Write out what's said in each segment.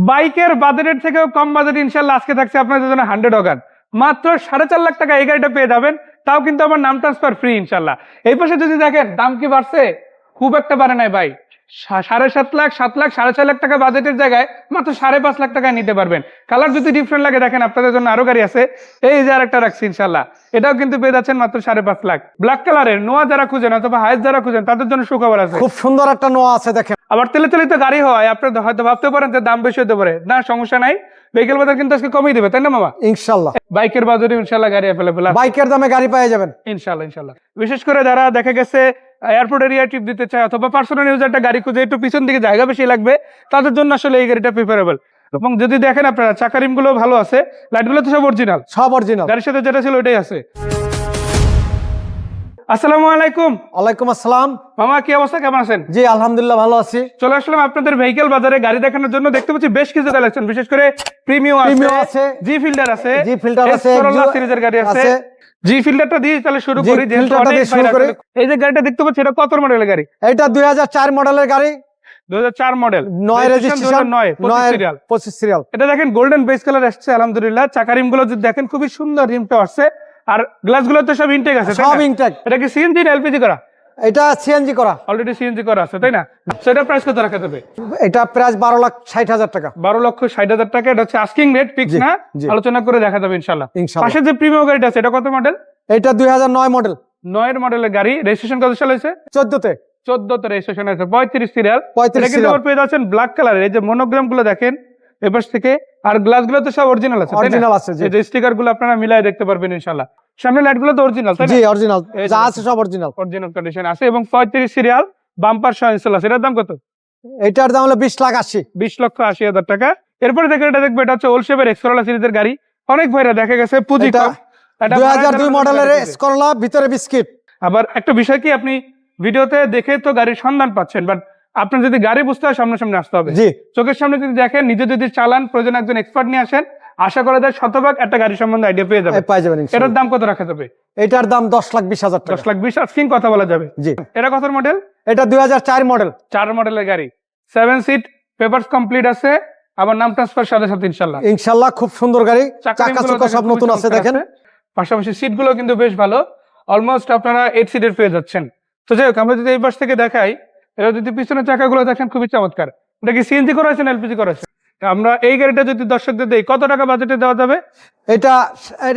বাইকের বাজেটের থেকেও কম বাজেট ইনশাল্লাহ আজকে থাকছে আপনাদের জন্য 100 ওগান মাত্র 4.5 লাখ টাকা এই গাড়িটা পেয়ে যাবেন। তাও কিন্তু আমার নাম ট্রান্সফার ফ্রি ইনশাল্লাহ। এই পাশে যদি দেখেন দাম কি বাড়ছে, খুব একটা বাড়ে নাই ভাই। 7.5 লাখ 7 লাখ 4.5 লাখ টাকা বাজেটের জায়গায় মাত্র 5.5 লাখ টাকায় নিতে পারবেন। কালার যদি ডিফারেন্ট লাগে দেখেন আপনাদের জন্য আরো গাড়ি আছে, এই যে আরেকটা রাখছি ইনশাল্লাহ, এটাও কিন্তু পেয়ে যাচ্ছেন মাত্র 5.5 লাখ। ব্ল্যাক কালারের নোয়া যারা খুঁজেন অথবা হাইস যারা খুঁজেন তাদের জন্য সুখবর আছে, খুব সুন্দর একটা নোয়া আছে দেখেন। আবার তেলে চালিত গাড়ি হয় আপনার হয়তো ভাবতে পারেন যে দাম বেশি হতে পারে, না সমস্যা নাই, ভেহিকেল বাজার কিন্তু আজকে কমিয়ে দিবে, তাই না মামা? ইনশাল্লাহ বাইকের বাজারে ইনশাল্লাহ গাড়ি অ্যাভেলেবল আছে, বাইকের দামে গাড়ি পেয়ে যাবেন ইনশাল্লাহ ইনশাল্লাহ। বিশেষ করে যারা দেখা গেছে এয়ারপোর্ট এরিয়া ট্রিপ দিতে চায় অথবা পার্সোনাল ইউজ একটা গাড়ি খুঁজে একটু পিছন দিকে জায়গা বেশি লাগবে, তাদের জন্য আসলে এই গাড়িটা প্রিফারেবল। এবং যদি দেখেন আপনারা চাকারিম গুলো ভালো আছে, লাইট গুলো তো সব অরিজিনাল, সব অরিজিনাল। গাড়ির সাথে যেটা ছিল ওইটাই আছে। আসসালামু আলাইকুম। ওয়ালাইকুম আসসালাম। মামা কি অবস্থা, কেমন আছেন? জি আলহামদুলিল্লাহ ভালো আছি। চলে আসলাম আপনাদের ভেহিকেল বাজারে গাড়ি দেখানোর জন্য। দেখতে পাচ্ছি বেশ কিছু কালেকশন, বিশেষ করে প্রিমিয়াম আছে, জি ফিল্টার আছে, জি ফিল্টার আছে, করোলা সিরিজের গাড়ি আছে। জি ফিল্টারটা দিয়ে তাহলে শুরু করি। এই যে গাড়িটা দেখতে পাচ্ছি এটা কত মডেলের গাড়ি? এটা 2004 মডেলের গাড়ি, 2004 মডেল, 9 রেজিস্ট্রেশন, 25 সিরিয়াল। এটা দেখেন গোল্ডেন বেস কালার আসছে আলহামদুলিল্লাহ। চাকা রিম গুলো যদি দেখেন খুবই সুন্দর রিমটা আসছে, আর গ্লাস গুলো তো সব ইনটেক আছে, সব ইনটেক। এটা কি সিএনজি না এলপিজি করা? এটা সিএনজি করা, অলরেডি সিএনজি করা আছে, তাই না? সেটা প্রাইস কত রাখা যাবে? এটা প্রাইস 12,60,000 টাকা। 12,60,000 টাকা। এটা হচ্ছে আস্কিং রেট, ফিক্স না, আলোচনা করে দেখা যাবে ইনশাআল্লাহ। পাশে যে প্রিমিয়াম গাড়িটা আছে এটা কত মডেল? এটা 2009 মডেল, 9 মডেলের গাড়ি। রেজিস্ট্রেশন কত সালে হয়েছে? 14 তে রেজিস্ট্রেশন আছে, 35 সিরিয়াল। এটা কিন্তু আবার পেয়ে যাচ্ছেন ব্ল্যাক কালারের। এই যে মনোগ্রাম গুলো দেখেন এপাশ থেকে, আর গ্লাস গুলো তো সব অরিজিনাল আছে, অরিজিনাল আছে। এই যে স্টিকার গুলো আপনারা মিলাই দেখতে পারবেন ইনশাআল্লাহ। সামনে লাইট গুলো তো অরিজিনাল, তাই না? জি অরিজিনাল, যা আছে সব অরিজিনাল, অরিজিনাল কন্ডিশন আছে। এবং 35 সিরিয়াল, বাম্পার সহ ইনস্টল আছে। এটার দাম কত? এটার দাম হলো 20,80,000। 20,80,000 টাকা। এরপরে দেখেন এটা দেখবো, এটা হচ্ছে ওল্ড শেপের এক্সকরোলা সিরিজের গাড়ি। অনেক ভাইরা দেখা গেছে পুঁজি কম, 2002 মডেলের এসকরোলা, ভিতরে বিস্কিট। আবার একটা বিষয় কি, আপনি ভিডিওতে দেখে তো গাড়ির সন্ধান পাচ্ছেন, বাট আপনার যদি গাড়ি বুঝতে হয় সামনাসামনি আসতে হবে। জি, চোখের সামনে যদি দেখেন, নিজে যদি চালান, প্রয়োজন একজন এক্সপার্ট নিয়ে আসেন, আশা করা যায় শতভাগ একটা গাড়ির সম্বন্ধে আইডিয়া পেয়ে যাবেন। এটার দাম কত রাখা যাবে? এটার দাম 10,20,000 টাকা। 10,20,000 আস্কিং কথা বলা যাবে। জি। এটা কত মডেল? এটা 2004 মডেল, 4 মডেলের গাড়ি, 7 সিট, পেপারস কমপ্লিট আছে, আবার নাম ট্রান্সফার সাথে সাথে ইনশাআল্লাহ। ইনশাআল্লাহ খুব সুন্দর গাড়ি, চাকা চোকা সব নতুন আছে দেখেন। পাশাপাশি সিট গুলো কিন্তু বেশ ভালো, অলমোস্ট আপনারা 8 সিটের পেয়ে যাচ্ছেন। তো যাই হোক, আমরা যদি এই পাশ থেকে দেখাই, এটা যদি পিছনের চাকাগুলো দেখেন খুবই চমৎকার। এটা কি সিএনজি করা আছে না এলপিজি করা আছে? আমরা এই গাড়িটা যদি দর্শকদের দেই, কত টাকা বাজেটে দেওয়া যাবে? এটা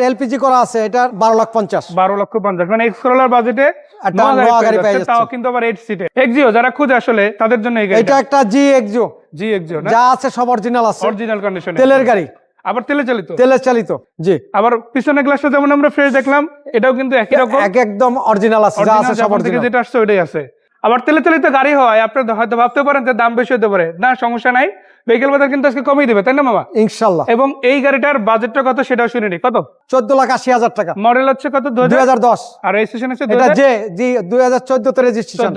এলপিজি করা আছে, এটা 12,50,000। 12,50,000, মানে এক্সকরোলার বাজেটে গাড়ি পেয়ে যাচ্ছে, তাও কিন্তু আবার 8 সিটে। এক্সিও যারা খুঁজে আসলে তাদের জন্য এই গাড়ি। এটা একটা জি এক্সিও, না, যা আছে সব অরিজিনাল আছে, অরিজিনাল কন্ডিশনে, তেলের গাড়ি, আবার তেলে চালিত। জি। আবার পিছনের গ্লাসটা যেমন আমরা ফ্রেশ দেখলাম, এটাও কিন্তু একই রকম, একদম অরিজিনাল আছে, যা আছে সব অরিজিনাল, যেটা আসছে ওইটাই আছে। আবার তেলে চালিত গাড়ি হয় আপনার হয়তো ভাবতে পারেন যে দাম বেশি হতে পারে, না সমস্যা নাই, ভেহিকেল বাজার কিন্তু আজকে কমিয়ে দিবে, তাই না মামা? ইনশাআল্লাহ। এবং এই গাড়িটার বাজেটটা কত সেটাও শুনে নি। কত? 14,80,000 টাকা। মডেল হচ্ছে কত? 2010। আর রেজিস্ট্রেশন আছে এটা জি 2014 তে রেজিস্ট্রেশন।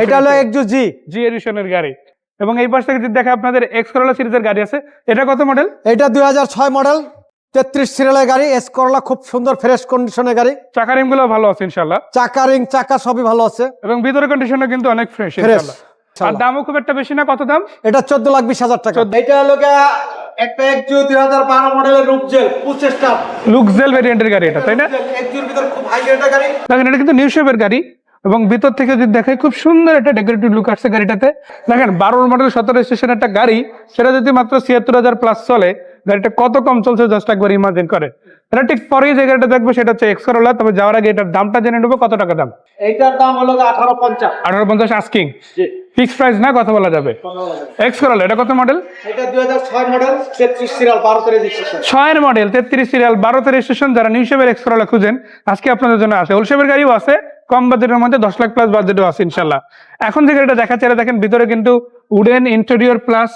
এটা হলো এক্সিও জি এডিশনের গাড়ি। এবং এই পাশ থেকে যদি দেখে আপনাদের এক্সকরোলা সিরিজের গাড়ি আছে, এটা কত মডেল? এটা 2006 মডেল, 33 সিরিয়ালের গাড়ি, এসকরোলা, খুব সুন্দর ফ্রেশ কন্ডিশনের গাড়ি। চাকা রিম গুলো ভালো আছে ইনশাআল্লাহ, চাকা সবই ভালো আছে, এবং ভিতরের কন্ডিশনও কিন্তু অনেক ফ্রেশ ইনশাআল্লাহ। আর দামও খুব একটা বেশি না। কত দাম? এটা 14,20,000 টাকা। এটা হলো একটা এক্সিও 2012 মডেলের লুকজেল ভেরিয়েন্টের গাড়ি এটা, তাই না? এক্সিওর ভিতর খুব হাই গ্রেডের গাড়ি। দেখেন এটা কিন্তু নিউ শেপের গাড়ি, এবং ভিতর থেকে যদি দেখাই খুব সুন্দর একটা ডেকোরেটিভ লুক আসছে গাড়িটাতে। দেখেন 12 মডেল 17 রেজিস্ট্রেশন একটা গাড়ি, সেটা যদি মাত্র 76,000 প্লাস চলে, গাড়িটা কত কম চলছে জাস্ট একবার ইমাজিন করে। এটা ঠিক পরেই যে গাড়িটা দেখবো সেটা হচ্ছে এক্সকরোলা। তবে যাওয়ার আগে এটার দামটা জেনে নেবো, কত টাকা দাম? এইটার দাম হলো 18,50,000। 18,50 আস্কিং, ফিক্সড প্রাইস না, কথা বলা যাবে। এক্সকরোলা এটা কত মডেল? এটা 2006 মডেল, 33 সিরিয়াল, 12 তে রেজিস্ট্রেশন। 6 এর মডেল, 33 সিরিয়াল, 12 তে রেজিস্ট্রেশন। যারা নিউ শেপের এক্সকরোলা খুঁজেন আজকে আপনাদের জন্য আছে। ওল্ড শেপের গাড়িও আছে, কম বাজেটের মধ্যে 10 লাখ প্লাস বাজেটও আছে ইনশাআল্লাহ। এখন যে গাড়িটা দেখাচ্ছে এটা দেখেন ভিতরে কিন্তু উডেন ইন্টেরিয়র প্লাস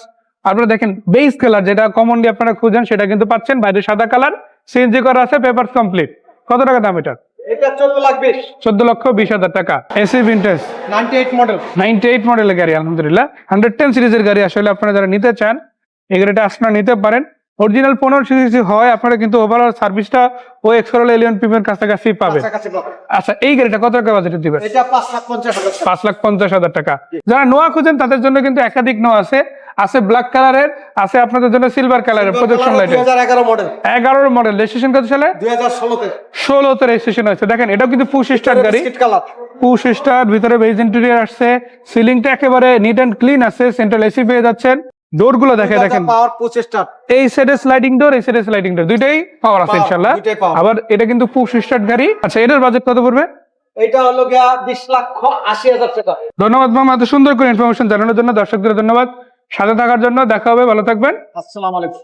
আপনারা দেখেন বেস কালার, যেটা কমনলি আপনারা খুঁজেন সেটা কিন্তু পাচ্ছেন। বাইরে সাদা কালার, সিএনজি করা আছে, পেপারস কমপ্লিট। কত টাকা দাম এটা? এটা 14,20,000। 14,20,000 টাকা। এসি ভিনটেজ 98 মডেল, 98 মডেলের গাড়ি আলহামদুলিল্লাহ। 110 সিরিজের গাড়ি। আসলে আপনারা যারা নিতে চান এই গাড়িটা আপনারা নিতে পারেন। অরিজিনাল 15 সিসি হয়, আপনারা কিন্তু ওভারঅল সার্ভিসটা ও এক্সরোল এলিয়ন প্রিমিয়ার কাছাকাছি পাবেন। কাছাকাছি পাবেন। আচ্ছা, এই গাড়িটা কত টাকা বাজেটে দিবেন? এটা 5,50,000 টাকা। 5,50,000 টাকা। যারা নোয়া খুঁজেন তাদের জন্য কিন্তু একাধিক নোয়া আছে, আছে ব্ল্যাক কালারের, আছে আপনাদের জন্য সিলভার কালারের প্রজেকশন লাইটের। 2011 মডেল। 11 মডেল, রেজিস্ট্রেশন কত সালে? 2016 তে। 16 তে রেজিস্ট্রেশন হয়েছে। দেখেন এটাও কিন্তু পুশ স্টার্ট গাড়ি, বিস্কিট কালার। পুশ স্টার্ট, ভিতরে বেজ ইন্টেরিয়র আসছে, সিলিংটা একেবারে নিট এন্ড ক্লিন আছে, সেন্ট্রাল এসি পেয়ে যাচ্ছেন। ডোর গুলো দেখেন, পাওয়ার 25 স্টার্ট। এই সাইডে স্লাইডিং ডোর, এই সাইডে স্লাইডিং ডোর, দুইটাই পাওয়ার আছে ইনশাআল্লাহ। দুইটাই power। আবার এটা কিন্তু পুশ স্টার্ট গাড়ি। আচ্ছা, এটার বাজেট কত পড়বে? এটা হলো গিয়া 20,80,000 টাকা। ধন্যবাদ মামা, এত সুন্দর করে ইনফরমেশন জানানোর জন্য। দর্শকদের ধন্যবাদ সাথে থাকার জন্য। দেখা হবে, ভালো থাকবেন। আসসালামু আলাইকুম।